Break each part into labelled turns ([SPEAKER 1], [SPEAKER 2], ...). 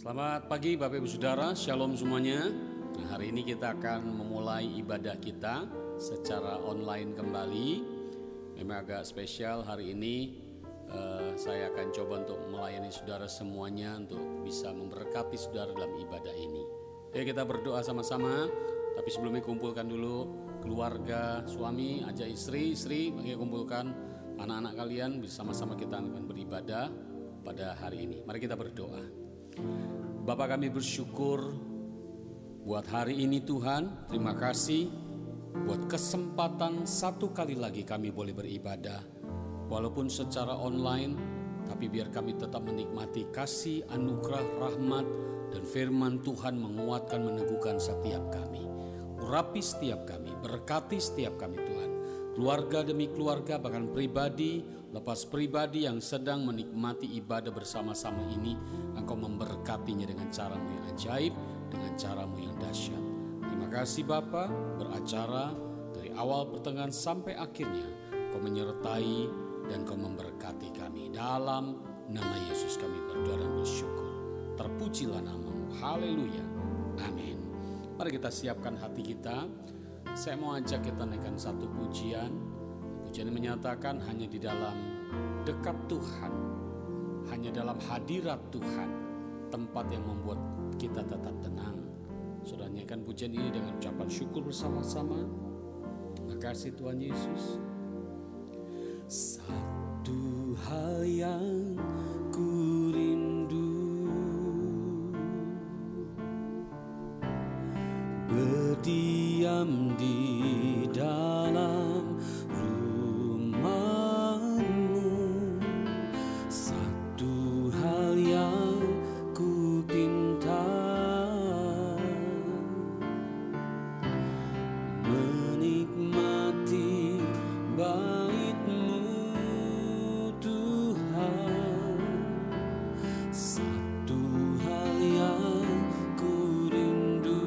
[SPEAKER 1] Selamat pagi Bapak Ibu Saudara, Shalom semuanya. Nah, hari ini kita akan memulai ibadah kita secara online kembali. Memang agak spesial hari ini. Saya akan coba untuk melayani saudara semuanya untuk bisa memberkati saudara dalam ibadah ini. Oke, kita berdoa sama-sama. Tapi sebelumnya kumpulkan dulu keluarga, suami, ajak istri, mari kumpulkan anak-anak kalian, bersama-sama kita akan beribadah pada hari ini. Mari kita berdoa. Bapa, kami bersyukur buat hari ini Tuhan. Terima kasih buat kesempatan satu kali lagi kami boleh beribadah. Walaupun secara online, tapi biar kami tetap menikmati kasih, anugerah, rahmat, dan firman Tuhan menguatkan, meneguhkan setiap kami. Urapi setiap kami, berkati setiap kami Tuhan. Keluarga demi keluarga, bahkan pribadi, lepas pribadi yang sedang menikmati ibadah bersama-sama ini, Engkau memberkatinya dengan caramu yang ajaib, dengan caramu yang dahsyat. Terima kasih Bapa, beracara dari awal pertengahan sampai akhirnya, Kau menyertai dan Kau memberkati kami. Dalam nama Yesus kami berdoa dan bersyukur. Terpujilah namamu, haleluya, amin. Mari kita siapkan hati kita. Saya mau ajak kita naikkan satu pujian. Pujian ini menyatakan hanya di dalam dekat Tuhan, hanya dalam hadirat Tuhan, tempat yang membuat kita tetap tenang. Saudara nyanyikan pujian ini dengan ucapan syukur bersama-sama. Terima kasih Tuhan Yesus. Satu hal yang ku rindu, berdiam di dalam rumah-Mu. Satu hal yang ku pinta, menikmati bait-Mu Tuhan. Satu hal yang ku rindu,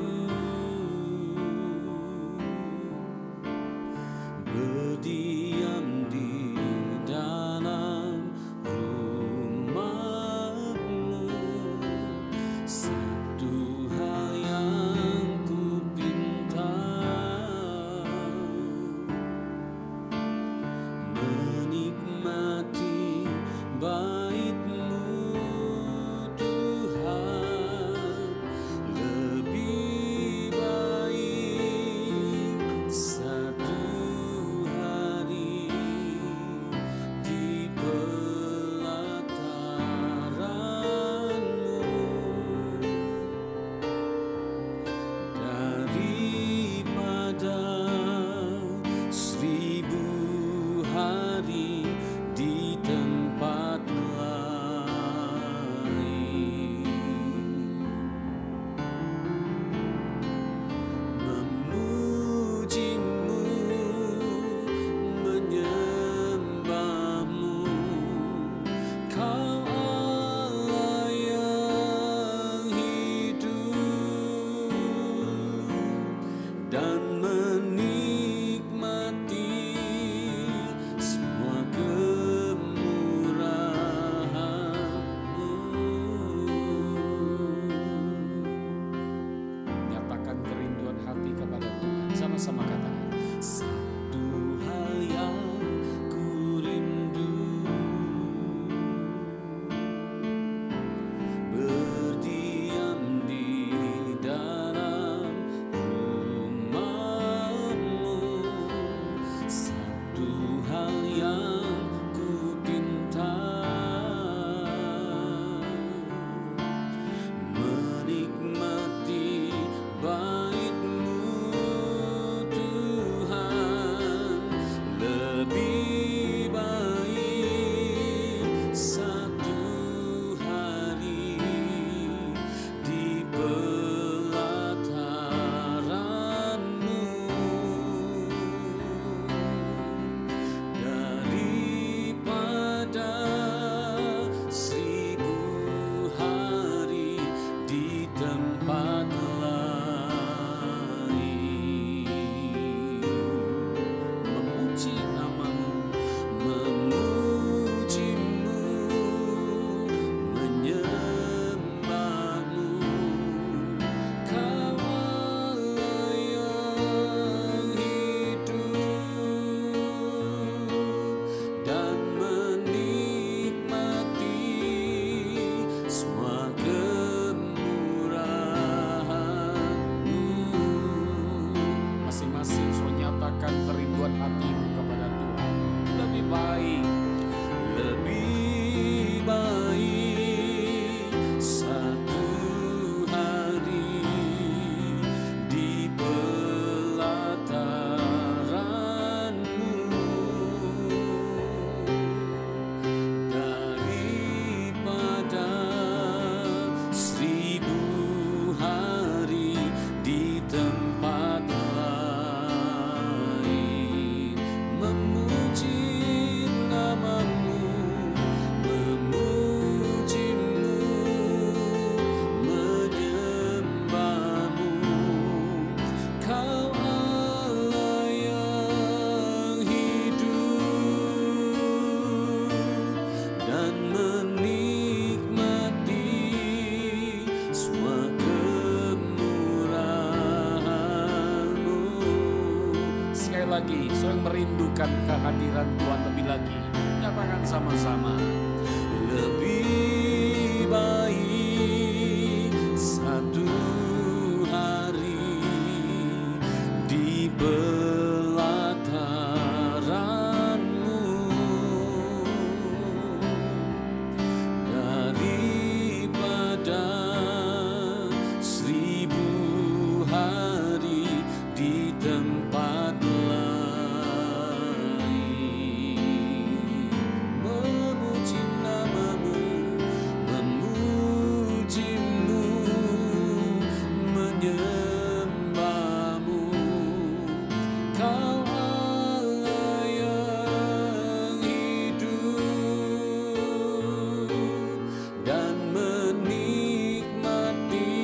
[SPEAKER 1] lagi, saya merindukan kehadiran Tuhan lebih lagi. Nyatakan sama-sama. Lebih baik satu hari di pelataranmu daripada 1000 hari di tempat lain. Memuji namamu, memujimu, menyembahmu. Kau Allah yang hidup dan menikmati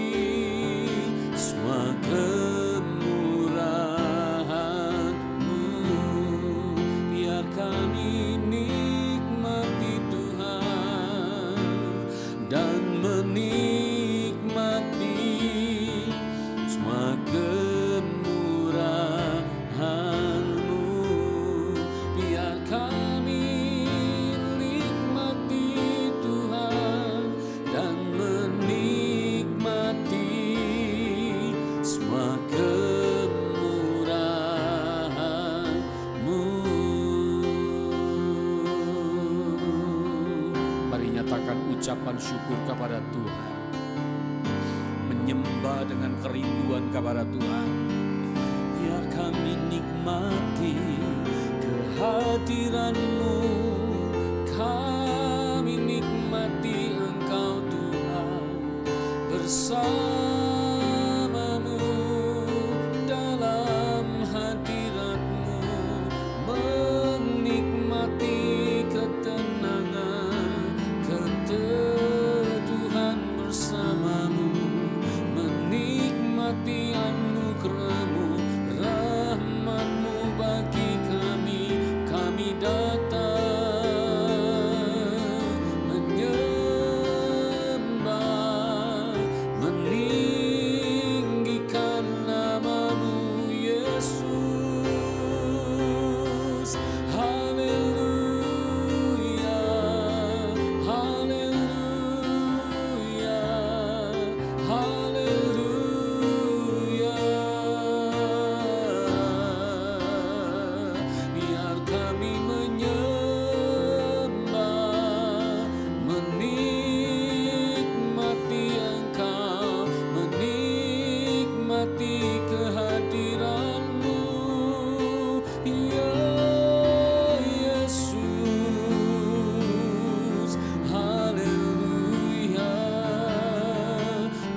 [SPEAKER 1] semua kemurahan-Mu. Biar kami nikmati Tuhan dan menikmati semua kemurahan-Mu. Biar kami nikmati Tuhan dan menikmati semua kemurahan-Mu. Mari nyatakan ucapan syukur kepada Tuhan, menyembah dengan kerinduan kepada Tuhan. Biar kami nikmati kehadiran-Mu, kami nikmati Engkau Tuhan, bersamamu dalam hadirat-Mu, menikmati ketenangan, keteduhan bersamamu, menikmati anugerah-Mu, rahmat-Mu bagi kami. Kami datang menyembah, meninggikan nama-Mu Yesus. Haleluya, haleluya, haleluya. Biar kami menyembah, menikmati Engkau, menikmati kehadiran-Mu, ya Yesus. Haleluya,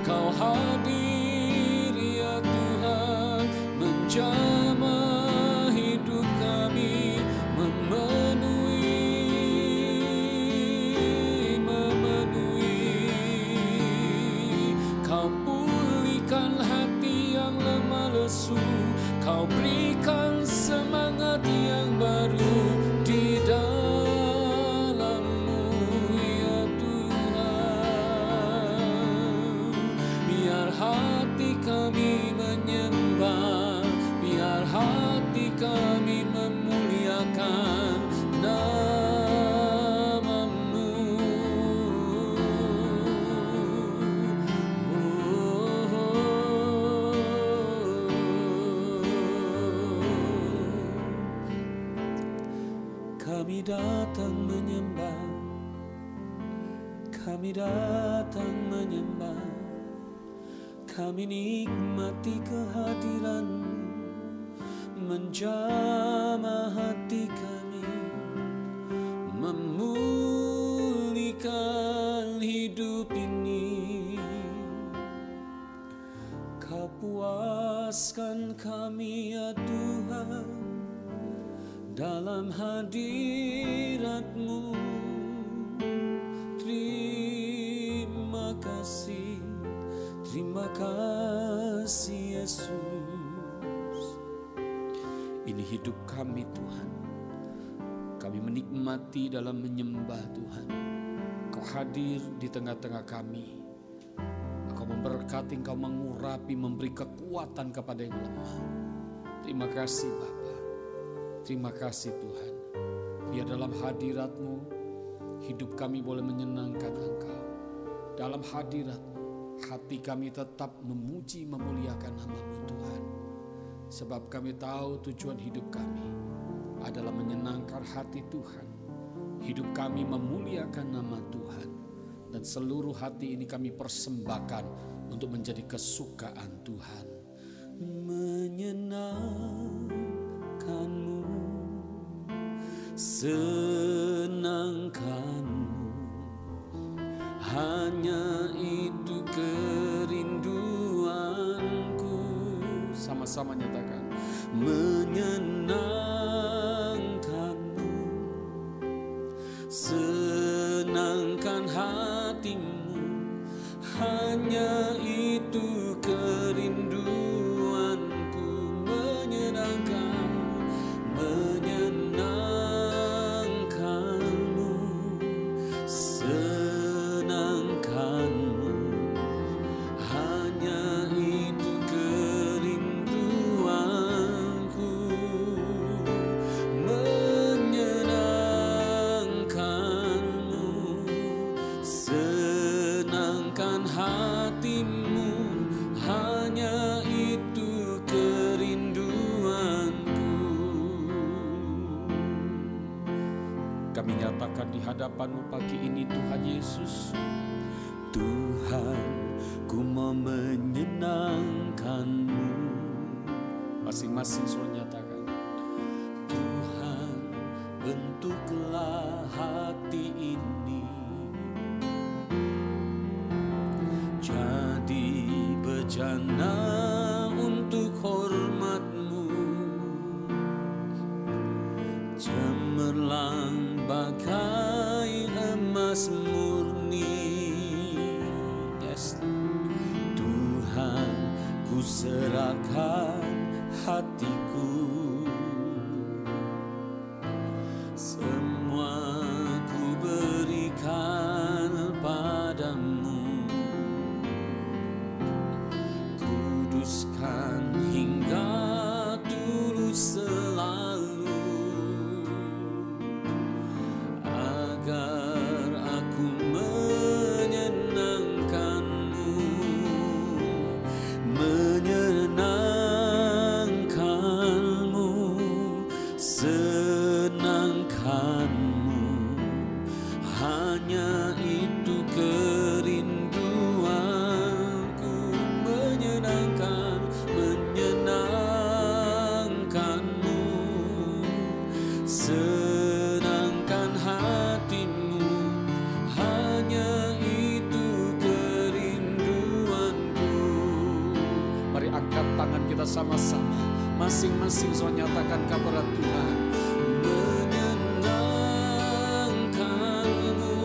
[SPEAKER 1] Kau hadir ya Tuhan, menjamah hidup kami, memenuhi. Kau pulihkan hati yang lemah lesu, Kau berikan semangat yang baru di dalam-Mu ya Tuhan. Biar hati kami menyembah, biar hati kami memuliakan nama-Mu. Kami datang menyembah, kami datang menyembah, kami nikmati kehadiran-Mu, menjamah hati kami, memulihkan hidup ini. Kau puaskan kami ya Tuhan dalam hadirat-Mu. Terima kasih, terima kasih Yesus. Ini hidup kami Tuhan, kami menikmati dalam menyembah Tuhan. Kau hadir di tengah-tengah kami, Kau memberkati, Kau mengurapi, memberi kekuatan kepada yang lemah. Terima kasih Bapa. Terima kasih Tuhan. Biar dalam hadirat-Mu hidup kami boleh menyenangkan Engkau. Dalam hadirat-Mu hati kami tetap memuji memuliakan nama-Mu Tuhan. Sebab kami tahu tujuan hidup kami adalah menyenangkan hati Tuhan. Hidup kami memuliakan nama Tuhan. Dan seluruh hati ini kami persembahkan untuk menjadi kesukaan Tuhan. Menyenangkanmu, senangkanmu, hanya itu kerinduanku. Sama-sama nyatakan. Menyenangkanmu, senangkan hatimu, hanya itu kerinduanku. Menyenangkanmu, senangkanmu, hanya itu kerinduanku. Menyenangkanmu, senangkan hatimu, hanya itu kerinduanku. Kami nyatakan di hadapan-Mu pagi ini Tuhan Yesus. Tuhan, ku mau menyenangkan-Mu. Masing-masing suruh nyatakan. Tuhan, bentuklah hati ini jadi bejana untuk hormat-Mu, cemerlang bagai emas murni. Yes. Tuhan, ku serahkan hatiku, semua ku berikan padamu. Kuduskan hingga tulus selalu, agar aku menyenangkan-Mu. Menyenangkan-Mu, senangkan-Mu, hanya itu kerinduanku. Menyenangkan-Mu, senangkan hatimu, hanya itu kerinduanku. Mari angkat tangan kita sama-sama. Masing-masing so nyatakan kepada Tuhan. Menyenangkan-Mu,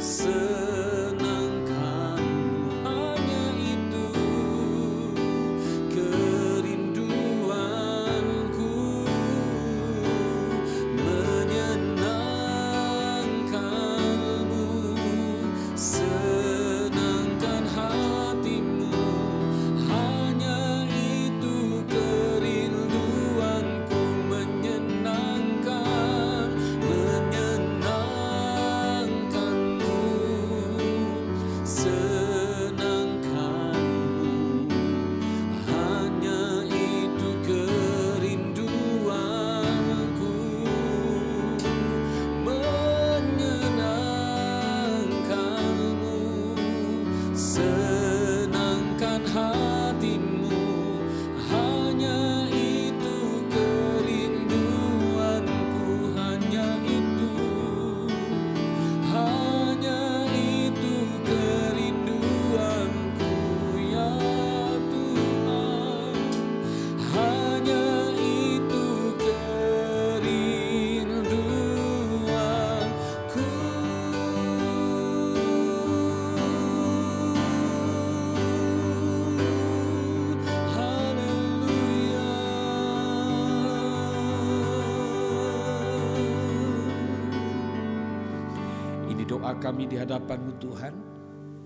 [SPEAKER 1] senangkan-Mu, hanya itu kerinduanku. Menyenangkan-Mu, senangkan hatimu, hanya itu kerinduanku. doa kami di hadapan-Mu Tuhan,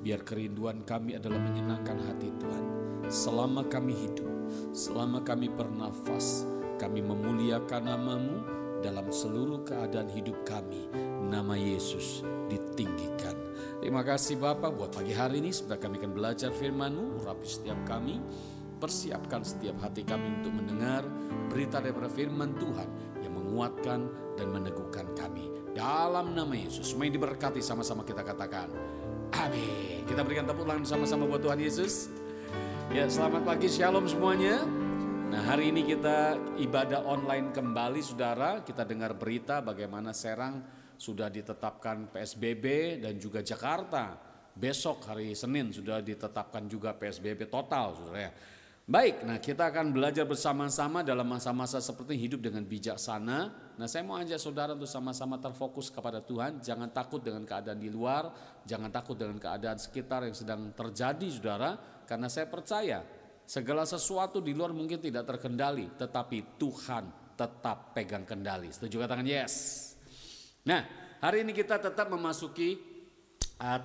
[SPEAKER 1] biar kerinduan kami adalah menyenangkan hati Tuhan. Selama kami hidup, selama kami bernafas, kami memuliakan nama-Mu dalam seluruh keadaan hidup kami. Nama Yesus ditinggikan. Terima kasih Bapa buat pagi hari ini. Sebentar kami akan belajar firman-Mu. Urapi setiap kami, persiapkan setiap hati kami untuk mendengar berita daripada firman Tuhan yang menguatkan dan meneguhkan kami. Dalam nama Yesus, mari diberkati, sama-sama kita katakan amin. Kita berikan tepuk tangan sama-sama buat Tuhan Yesus. Ya, selamat pagi, shalom semuanya. Nah, hari ini kita ibadah online kembali, saudara. Kita dengar berita bagaimana Serang sudah ditetapkan PSBB dan juga Jakarta besok hari Senin sudah ditetapkan juga PSBB total, saudara ya. Baik, nah kita akan belajar bersama-sama dalam masa-masa seperti hidup dengan bijaksana. Nah, saya mau ajak saudara untuk sama-sama terfokus kepada Tuhan. Jangan takut dengan keadaan di luar, jangan takut dengan keadaan sekitar yang sedang terjadi, saudara. Karena saya percaya segala sesuatu di luar mungkin tidak terkendali, tetapi Tuhan tetap pegang kendali. Setuju, katakan yes. Nah, hari ini kita tetap memasuki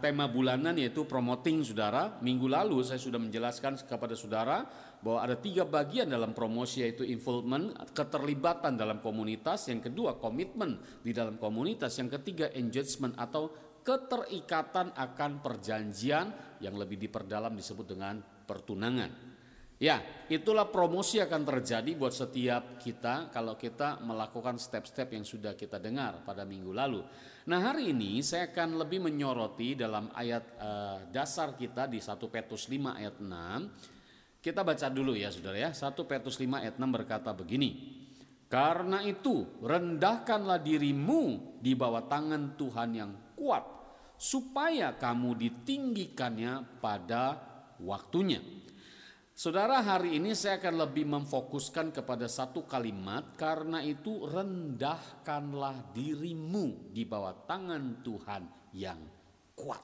[SPEAKER 1] tema bulanan yaitu promoting, saudara. Minggu lalu saya sudah menjelaskan kepada saudara bahwa ada 3 bagian dalam promosi, yaitu involvement, keterlibatan dalam komunitas, yang kedua komitmen di dalam komunitas, yang ketiga engagement atau keterikatan akan perjanjian yang lebih diperdalam disebut dengan pertunangan. Ya, itulah promosi akan terjadi buat setiap kita kalau kita melakukan step-step yang sudah kita dengar pada minggu lalu. Nah, hari ini saya akan lebih menyoroti dalam ayat dasar kita di 1 Petrus 5 ayat 6. Kita baca dulu ya saudara ya. 1 Petrus 5 ayat 6 berkata begini. Karena itu rendahkanlah dirimu di bawah tangan Tuhan yang kuat, supaya kamu ditinggikannya pada waktunya. Saudara, hari ini saya akan lebih memfokuskan kepada satu kalimat. Karena itu rendahkanlah dirimu di bawah tangan Tuhan yang kuat.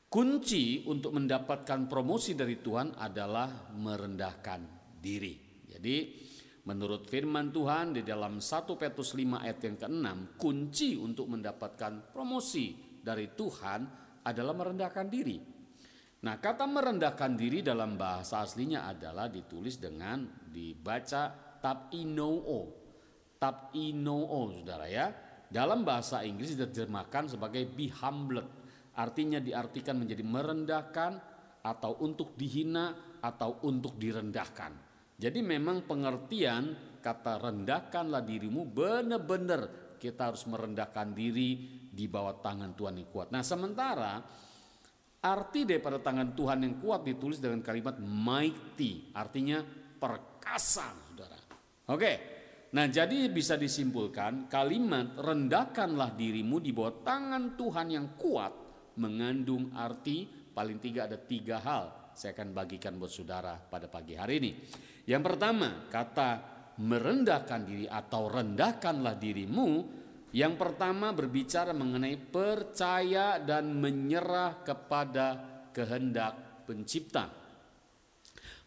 [SPEAKER 1] Kunci untuk mendapatkan promosi dari Tuhan adalah merendahkan diri. Jadi menurut firman Tuhan di dalam 1 Petrus 5 ayat yang ke-6, kunci untuk mendapatkan promosi dari Tuhan adalah merendahkan diri. Nah, kata merendahkan diri dalam bahasa aslinya adalah ditulis dengan dibaca tapinoo. Tapinoo, saudara ya. Dalam bahasa Inggris diterjemahkan sebagai be humbled. Artinya diartikan menjadi merendahkan atau untuk dihina atau untuk direndahkan. Jadi memang pengertian kata rendahkanlah dirimu benar-benar kita harus merendahkan diri di bawah tangan Tuhan yang kuat. Nah, sementara arti daripada tangan Tuhan yang kuat ditulis dengan kalimat mighty, artinya perkasa, saudara. Oke, nah jadi bisa disimpulkan kalimat rendahkanlah dirimu di bawah tangan Tuhan yang kuat mengandung arti paling tidak ada 3 hal. Saya akan bagikan buat saudara pada pagi hari ini. Yang pertama, kata merendahkan diri atau rendahkanlah dirimu. Yang pertama berbicara mengenai percaya dan menyerah kepada kehendak pencipta.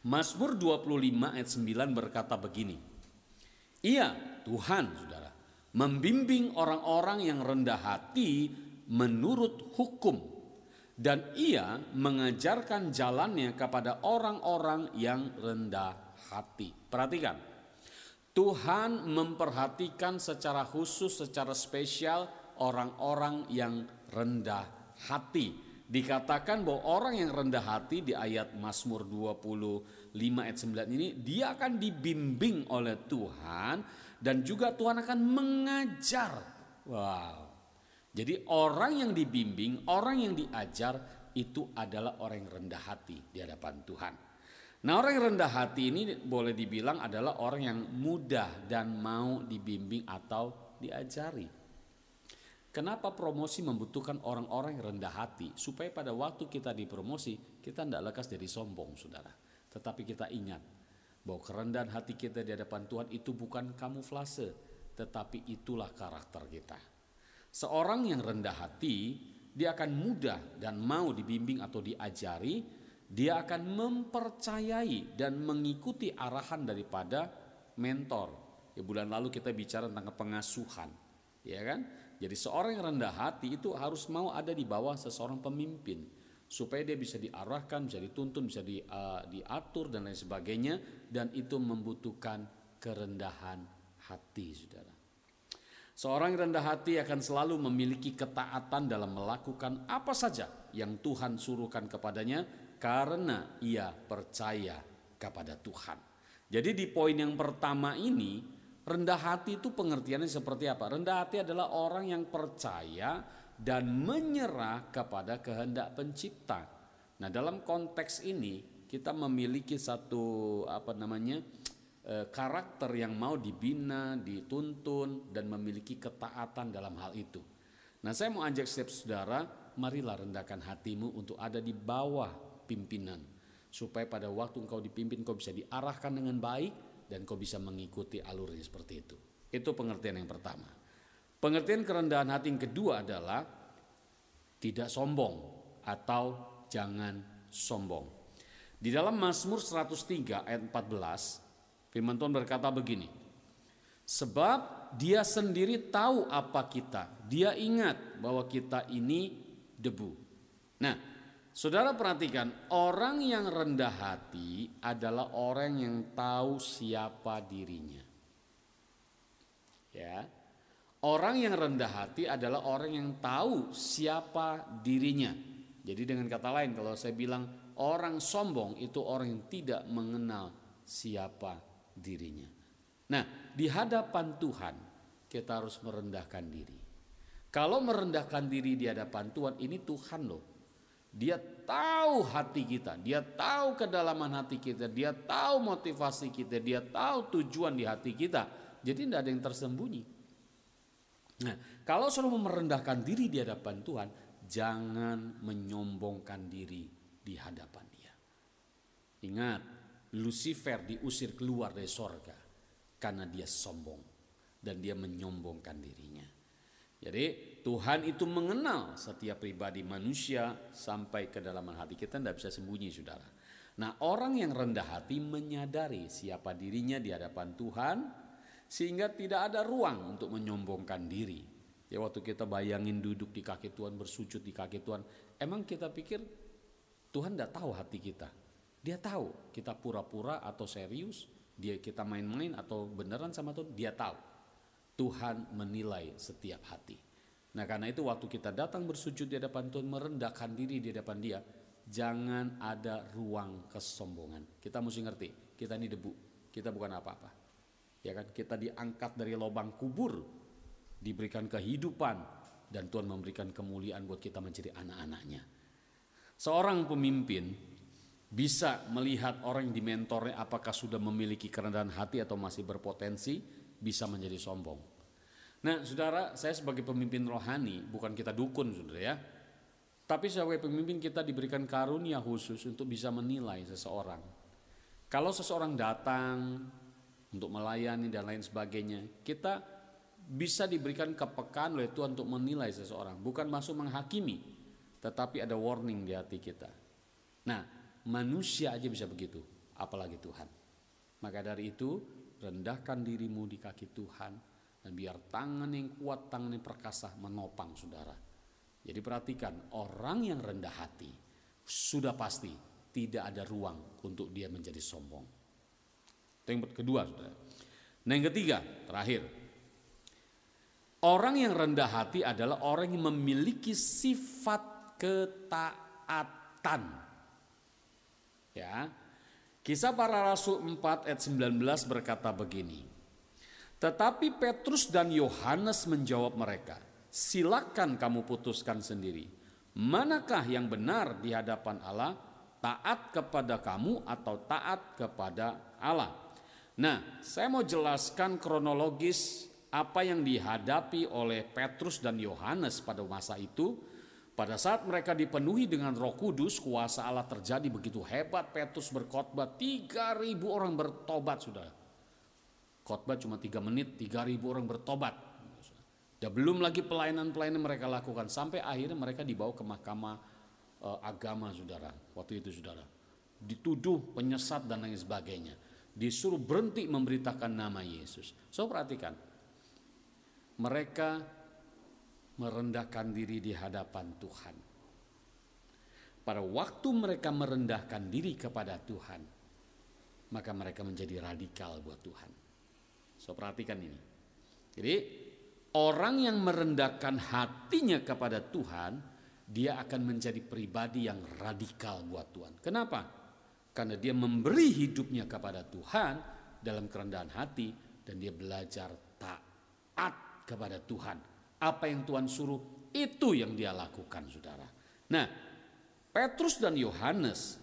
[SPEAKER 1] Mazmur 25 ayat 9 berkata begini. Iya, Tuhan, saudara, membimbing orang-orang yang rendah hati menurut hukum, dan ia mengajarkan jalannya kepada orang-orang yang rendah hati. Perhatikan, Tuhan memperhatikan secara khusus, secara spesial orang-orang yang rendah hati. Dikatakan bahwa orang yang rendah hati di ayat Mazmur 25 ayat 9 ini, dia akan dibimbing oleh Tuhan dan juga Tuhan akan mengajar. Wow. Jadi orang yang dibimbing, orang yang diajar itu adalah orang yang rendah hati di hadapan Tuhan. Nah, orang yang rendah hati ini boleh dibilang adalah orang yang mudah dan mau dibimbing atau diajari. Kenapa promosi membutuhkan orang-orang yang rendah hati? Supaya pada waktu kita dipromosi, kita tidak lekas jadi sombong, saudara. Tetapi kita ingat bahwa kerendahan hati kita di hadapan Tuhan itu bukan kamuflase, tetapi itulah karakter kita. Seorang yang rendah hati, dia akan mudah dan mau dibimbing atau diajari, dia akan mempercayai dan mengikuti arahan daripada mentor. Ya, bulan lalu kita bicara tentang pengasuhan, ya kan? Jadi seorang yang rendah hati itu harus mau ada di bawah seseorang pemimpin, supaya dia bisa diarahkan, bisa dituntun, bisa diatur dan lain sebagainya, dan itu membutuhkan kerendahan hati, saudara. Seorang yang rendah hati akan selalu memiliki ketaatan dalam melakukan apa saja yang Tuhan suruhkan kepadanya karena ia percaya kepada Tuhan. Jadi di poin yang pertama ini, rendah hati itu pengertiannya seperti apa? Rendah hati adalah orang yang percaya dan menyerah kepada kehendak pencipta. Nah, dalam konteks ini kita memiliki satu karakter yang mau dibina, dituntun, dan memiliki ketaatan dalam hal itu. Nah, saya mau ajak setiap saudara, marilah rendahkan hatimu untuk ada di bawah pimpinan, supaya pada waktu engkau dipimpin, kau bisa diarahkan dengan baik dan kau bisa mengikuti alurnya seperti itu. Itu pengertian yang pertama. Pengertian kerendahan hati yang kedua adalah tidak sombong atau jangan sombong. Di dalam Mazmur 103 ayat 14, firman Tuhan berkata begini, sebab dia sendiri tahu apa kita, dia ingat bahwa kita ini debu. Nah, saudara perhatikan, orang yang rendah hati adalah orang yang tahu siapa dirinya. Ya, orang yang rendah hati adalah orang yang tahu siapa dirinya. Jadi dengan kata lain, kalau saya bilang orang sombong itu orang yang tidak mengenal siapa dirinya. Nah, di hadapan Tuhan kita harus merendahkan diri. Kalau merendahkan diri di hadapan Tuhan, ini Tuhan loh. Dia tahu hati kita, dia tahu kedalaman hati kita, dia tahu motivasi kita, dia tahu tujuan di hati kita. Jadi tidak ada yang tersembunyi. Nah, kalau selalu merendahkan diri di hadapan Tuhan, jangan menyombongkan diri di hadapan Dia. Ingat, Lucifer diusir keluar dari sorga karena dia sombong dan dia menyombongkan dirinya. Jadi Tuhan itu mengenal setiap pribadi manusia sampai ke dalam hati kita, tidak bisa sembunyi, saudara. Nah, orang yang rendah hati menyadari siapa dirinya di hadapan Tuhan sehingga tidak ada ruang untuk menyombongkan diri. Ya, waktu kita bayangin duduk di kaki Tuhan, bersujud di kaki Tuhan, emang kita pikir Tuhan tidak tahu hati kita? Dia tahu kita pura-pura atau serius, kita main-main atau beneran sama Tuhan, dia tahu. Tuhan menilai setiap hati. Nah, karena itu waktu kita datang bersujud di hadapan Tuhan, merendahkan diri di hadapan Dia, jangan ada ruang kesombongan. Kita mesti ngerti, kita ini debu, kita bukan apa-apa. Ya kan, kita diangkat dari lubang kubur, diberikan kehidupan, dan Tuhan memberikan kemuliaan buat kita menjadi anak-anaknya. Seorang pemimpin bisa melihat orang yang dimentornya apakah sudah memiliki kerendahan hati atau masih berpotensi bisa menjadi sombong. Nah, saudara, saya sebagai pemimpin rohani, bukan kita dukun, saudara ya, tapi sebagai pemimpin kita diberikan karunia khusus untuk bisa menilai seseorang. Kalau seseorang datang untuk melayani dan lain sebagainya, kita bisa diberikan kepekaan oleh Tuhan untuk menilai seseorang, bukan masuk menghakimi, tetapi ada warning di hati kita. Nah, manusia aja bisa begitu, apalagi Tuhan. Maka dari itu, rendahkan dirimu di kaki Tuhan dan biar tangan yang kuat, tangan yang perkasa menopang saudara. Jadi perhatikan, orang yang rendah hati sudah pasti tidak ada ruang untuk dia menjadi sombong. Itu yang kedua, saudara. Nah, yang ketiga, terakhir, orang yang rendah hati adalah orang yang memiliki sifat ketaatan. Ya, Kisah Para Rasul 4 ayat 19 berkata begini, tetapi Petrus dan Yohanes menjawab mereka, silakan kamu putuskan sendiri, manakah yang benar di hadapan Allah, taat kepada kamu atau taat kepada Allah. Nah, saya mau jelaskan kronologis apa yang dihadapi oleh Petrus dan Yohanes pada masa itu. Pada saat mereka dipenuhi dengan Roh Kudus, kuasa Allah terjadi begitu hebat. Petrus berkhotbah, 3.000 orang bertobat, sudah. Khotbah cuma 3 menit, 3.000 orang bertobat. Dan belum lagi pelayanan-pelayanan mereka lakukan sampai akhirnya mereka dibawa ke mahkamah agama, saudara. Waktu itu, saudara, dituduh penyesat dan lain sebagainya. Disuruh berhenti memberitakan nama Yesus. So, perhatikan, mereka merendahkan diri di hadapan Tuhan. Pada waktu mereka merendahkan diri kepada Tuhan, maka mereka menjadi radikal buat Tuhan. So perhatikan ini. Jadi orang yang merendahkan hatinya kepada Tuhan, dia akan menjadi pribadi yang radikal buat Tuhan. Kenapa? Karena dia memberi hidupnya kepada Tuhan dalam kerendahan hati, dan dia belajar taat kepada Tuhan. Apa yang Tuhan suruh, itu yang dia lakukan, saudara. Nah, Petrus dan Yohanes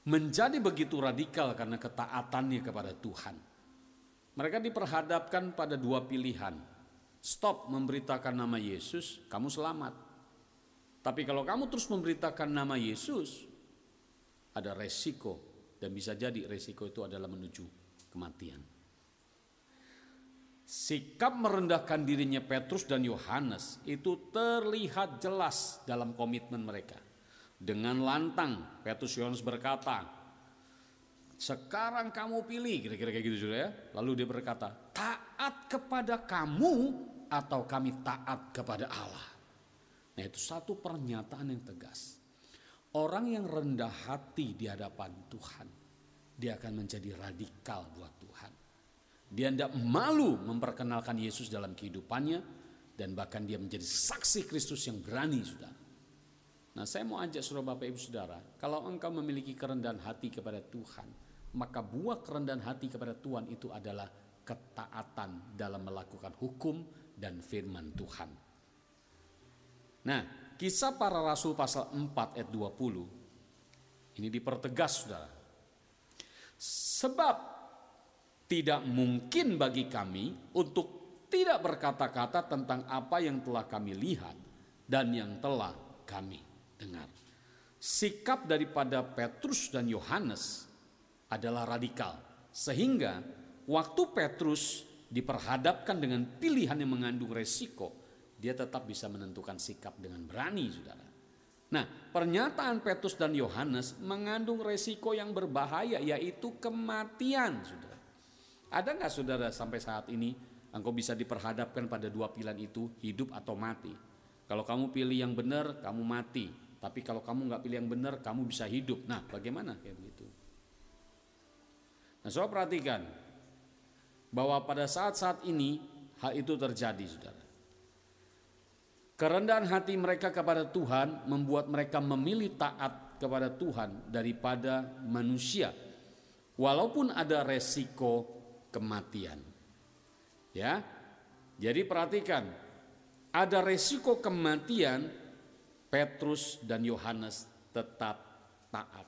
[SPEAKER 1] menjadi begitu radikal karena ketaatannya kepada Tuhan. Mereka diperhadapkan pada dua pilihan. Stop memberitakan nama Yesus, kamu selamat. Tapi kalau kamu terus memberitakan nama Yesus, ada resiko, dan bisa jadi resiko itu adalah menuju kematian. Sikap merendahkan dirinya Petrus dan Yohanes itu terlihat jelas dalam komitmen mereka. Dengan lantang Petrus Yohanes berkata, sekarang kamu pilih, kira-kira kayak gitu sudah ya. Lalu dia berkata, taat kepada kamu atau kami taat kepada Allah. Nah, itu satu pernyataan yang tegas. Orang yang rendah hati di hadapan Tuhan, dia akan menjadi radikal buat Tuhan. Dia tidak malu memperkenalkan Yesus dalam kehidupannya, dan bahkan dia menjadi saksi Kristus yang berani, saudara. Nah, saya mau ajak saudara, Bapak Ibu Saudara, kalau engkau memiliki kerendahan hati kepada Tuhan, maka buah kerendahan hati kepada Tuhan itu adalah ketaatan dalam melakukan hukum dan firman Tuhan. Nah, Kisah Para Rasul pasal 4 ayat 20 ini dipertegas, saudara. Sebab tidak mungkin bagi kami untuk tidak berkata-kata tentang apa yang telah kami lihat dan yang telah kami dengar. Sikap daripada Petrus dan Yohanes adalah radikal, sehingga waktu Petrus diperhadapkan dengan pilihan yang mengandung resiko, dia tetap bisa menentukan sikap dengan berani, saudara. Nah, pernyataan Petrus dan Yohanes mengandung resiko yang berbahaya, yaitu kematian, saudara. Ada nggak, saudara, sampai saat ini engkau bisa diperhadapkan pada dua pilihan itu, hidup atau mati? Kalau kamu pilih yang benar, kamu mati. Tapi kalau kamu nggak pilih yang benar, kamu bisa hidup. Nah, bagaimana kayak begitu? Nah, saudara perhatikan bahwa pada saat-saat ini hal itu terjadi, saudara. Kerendahan hati mereka kepada Tuhan membuat mereka memilih taat kepada Tuhan daripada manusia, walaupun ada resiko kematian. Ya, jadi perhatikan, ada resiko kematian, Petrus dan Yohanes tetap taat.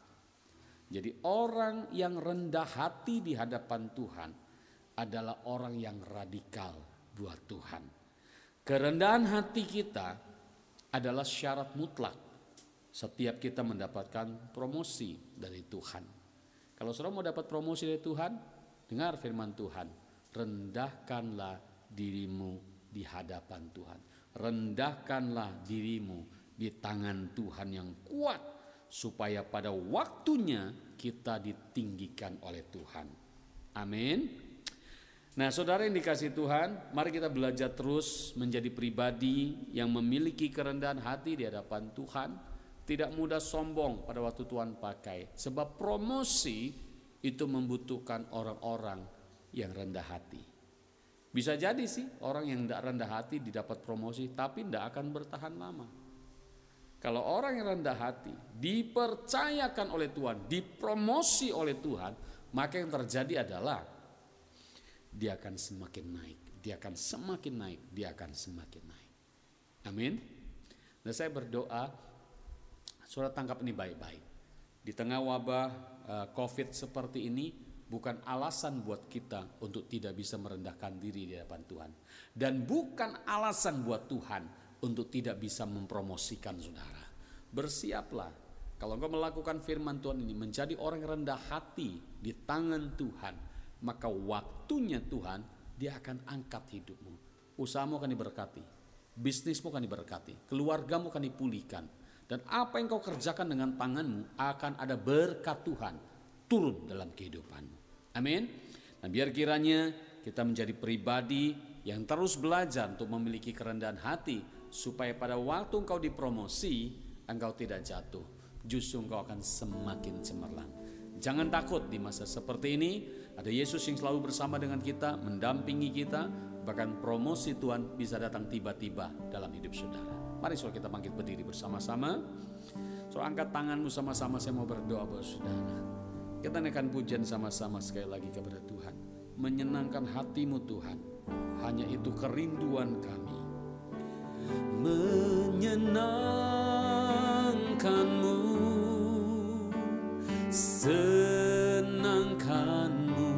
[SPEAKER 1] Jadi orang yang rendah hati di hadapan Tuhan adalah orang yang radikal buat Tuhan. Kerendahan hati kita adalah syarat mutlak setiap kita mendapatkan promosi dari Tuhan. Kalau saudara mau dapat promosi dari Tuhan, dengar firman Tuhan, rendahkanlah dirimu di hadapan Tuhan. Rendahkanlah dirimu di tangan Tuhan yang kuat, supaya pada waktunya kita ditinggikan oleh Tuhan. Amin. Nah, saudara yang dikasihi Tuhan, mari kita belajar terus menjadi pribadi yang memiliki kerendahan hati di hadapan Tuhan. Tidak mudah sombong pada waktu Tuhan pakai, sebab promosi itu membutuhkan orang-orang yang rendah hati. Bisa jadi sih orang yang tidak rendah hati didapat promosi, tapi tidak akan bertahan lama. Kalau orang yang rendah hati dipercayakan oleh Tuhan, dipromosi oleh Tuhan, maka yang terjadi adalah dia akan semakin naik, dia akan semakin naik, dia akan semakin naik. Amin. Dan saya berdoa, saudara tangkap ini baik-baik. Di tengah wabah COVID seperti ini, bukan alasan buat kita untuk tidak bisa merendahkan diri di hadapan Tuhan. Dan bukan alasan buat Tuhan untuk tidak bisa mempromosikan saudara. Bersiaplah, kalau engkau melakukan firman Tuhan ini, menjadi orang yang rendah hati di tangan Tuhan, maka waktunya Tuhan, dia akan angkat hidupmu. Usahamu akan diberkati, bisnismu akan diberkati, keluargamu akan dipulihkan, dan apa yang kau kerjakan dengan tanganmu akan ada berkat Tuhan turun dalam kehidupanmu. Amin. Nah, biar kiranya kita menjadi pribadi yang terus belajar untuk memiliki kerendahan hati, supaya pada waktu engkau dipromosi, engkau tidak jatuh, justru engkau akan semakin cemerlang. Jangan takut di masa seperti ini. Ada Yesus yang selalu bersama dengan kita, mendampingi kita, bahkan promosi Tuhan bisa datang tiba-tiba dalam hidup saudara. Mari saudara kita bangkit berdiri bersama-sama. Saudara angkat tanganmu sama-sama, saya mau berdoa buat saudara. Kita naikkan pujian sama-sama sekali lagi kepada Tuhan. Menyenangkan hatimu Tuhan, hanya itu kerinduan kami. Menyenangkanmu, senangkanmu,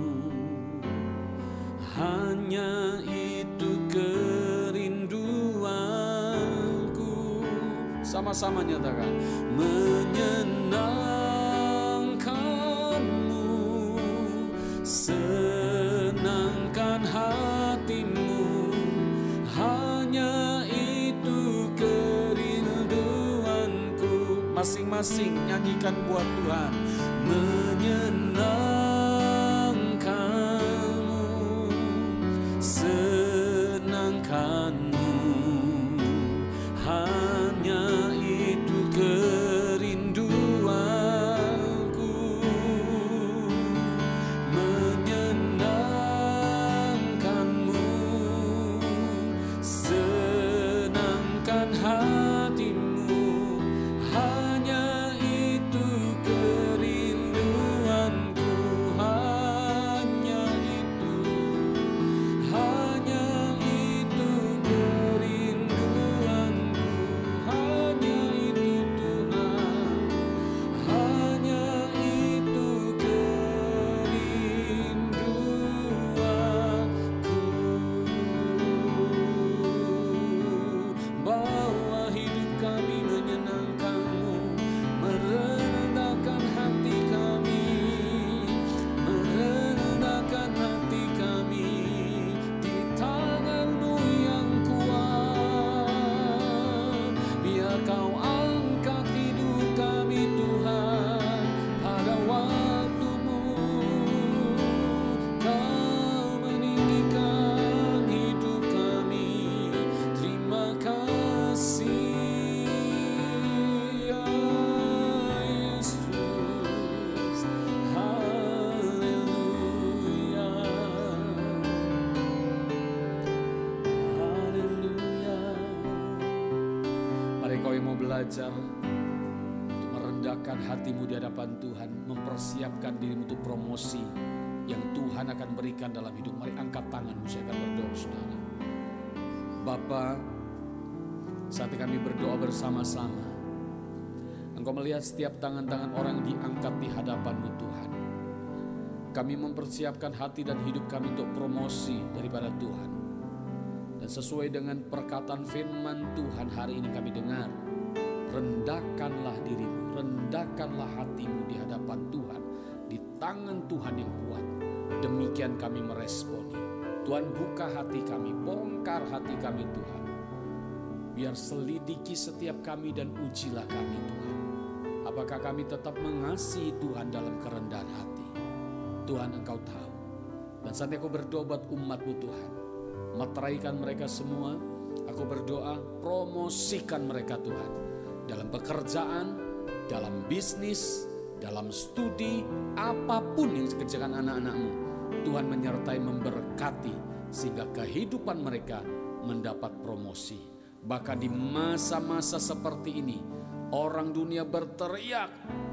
[SPEAKER 1] hanya itu kerinduanku. Sama-sama nyatakan, menyenangkanmu, senangkan hatimu, hanya itu kerinduanku. Masing-masing nyanyikan buat Tuhan. Menyenangkanmu, senangkanmu, hanya itu kerinduanku. Menyenangkanmu, senangkan hatimu, hanya itu kerinduanku. Hanya itu kerinduanku. Hanya itu Tuhan, hanya itu kerinduanku. Bawa hidup kami menyenangkan-Mu, merendahkan hati kami, merendahkan hati kami di tangan-Mu yang kuat. Biar Kau angkat hidup kami Tuhan pada waktu-Mu. Kau meninggikan hidup kami. Terima kasih ya Yesus. Haleluya. Haleluya. Mari kau yang mau belajar untuk merendahkan hatimu di hadapan Tuhan, mempersiapkan dirimu untuk promosi yang Tuhan akan berikan dalam hidup. Mari angkat tanganmu, saya akan berdoa saudara. Bapa, saat ini kami berdoa bersama-sama. Engkau melihat setiap tangan-tangan orang yang diangkat di hadapan-Mu Tuhan. Kami mempersiapkan hati dan hidup kami untuk promosi daripada Tuhan. Dan sesuai dengan perkataan firman Tuhan hari ini kami dengar, rendahkanlah dirimu, rendahkanlah hatimu di hadapan Tuhan, di tangan Tuhan yang kuat. Demikian kami meresponi. Tuhan, buka hati kami, bongkar hati kami Tuhan. Biar selidiki setiap kami dan ujilah kami Tuhan. Apakah kami tetap mengasihi Tuhan dalam kerendahan hati? Tuhan, Engkau tahu. Dan saat aku berdoa buat umat-Mu Tuhan, materaikan mereka semua. Aku berdoa, promosikan mereka Tuhan, dalam pekerjaan, dalam bisnis, dalam studi, apapun yang dikerjakan anak-anak-Mu. Tuhan menyertai, memberkati, sehingga kehidupan mereka mendapat promosi. Bahkan di masa-masa seperti ini, orang dunia berteriak,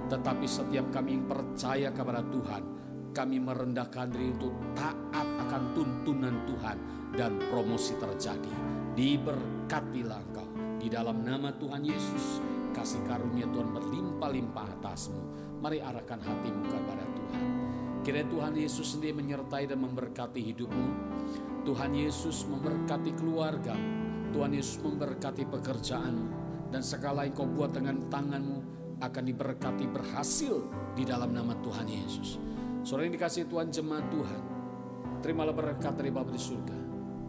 [SPEAKER 1] tetapi setiap kami yang percaya kepada Tuhan, kami merendahkan diri untuk taat akan tuntunan Tuhan, dan promosi terjadi. Diberkatilah Engkau di dalam nama Tuhan Yesus. Kasih karunia Tuhan berlimpah-limpah atasmu. Mari arahkan hatimu kepada Tuhan. Kiranya Tuhan Yesus sendiri menyertai dan memberkati hidupmu. Tuhan Yesus memberkati keluargamu. Tuhan Yesus memberkati pekerjaanmu. Dan segala yang kau buat dengan tanganmu akan diberkati, berhasil di dalam nama Tuhan Yesus. Saudara yang dikasihi Tuhan, jemaat Tuhan, terimalah berkat dari Bapa di surga,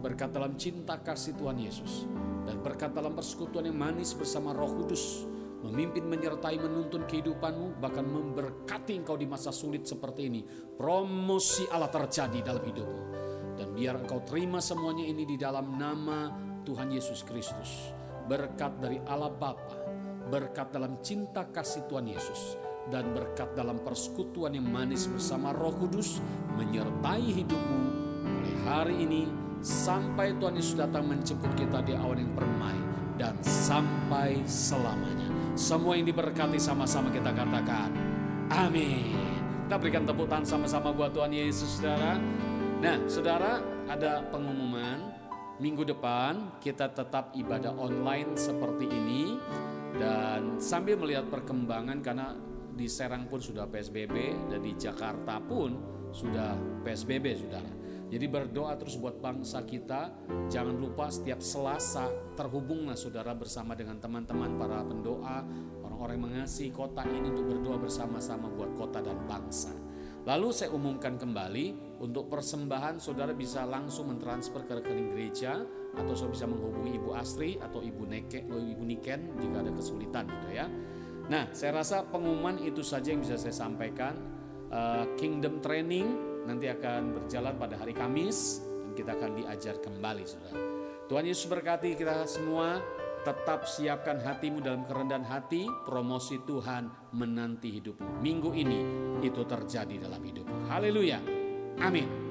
[SPEAKER 1] berkat dalam cinta kasih Tuhan Yesus, dan berkat dalam persekutuan yang manis bersama Roh Kudus, memimpin, menyertai, menuntun kehidupanmu, bahkan memberkati engkau di masa sulit seperti ini. Promosi Allah terjadi dalam hidupmu. Dan biar engkau terima semuanya ini di dalam nama Tuhan Yesus Kristus. Berkat dari Allah Bapa, berkat dalam cinta kasih Tuhan Yesus, dan berkat dalam persekutuan yang manis bersama Roh Kudus menyertai hidupmu mulai hari ini sampai Tuhan Yesus datang menjemput kita di awan yang permai dan sampai selamanya. Semua yang diberkati sama-sama kita katakan amin. Kita berikan tepuk tangan sama-sama buat Tuhan Yesus, saudara. Nah, saudara, ada pengumuman. Minggu depan kita tetap ibadah online seperti ini. Dan sambil melihat perkembangan, karena di Serang pun sudah PSBB dan di Jakarta pun sudah PSBB, saudara. Jadi berdoa terus buat bangsa kita. Jangan lupa setiap Selasa terhubunglah saudara bersama dengan teman-teman para pendoa, orang-orang yang mengasihi kota ini untuk berdoa bersama-sama buat kota dan bangsa. Lalu saya umumkan kembali, untuk persembahan saudara bisa langsung mentransfer ke rekening gereja, atau saudara bisa menghubungi Ibu Astri atau Ibu Niken jika ada kesulitan gitu ya. Nah, saya rasa pengumuman itu saja yang bisa saya sampaikan. Kingdom Training nanti akan berjalan pada hari Kamis dan kita akan diajar kembali, saudara. Tuhan Yesus berkati kita semua. Tetap siapkan hatimu dalam kerendahan hati. Promosi Tuhan menanti hidupmu. Minggu ini itu terjadi dalam hidupmu. Haleluya. Amin.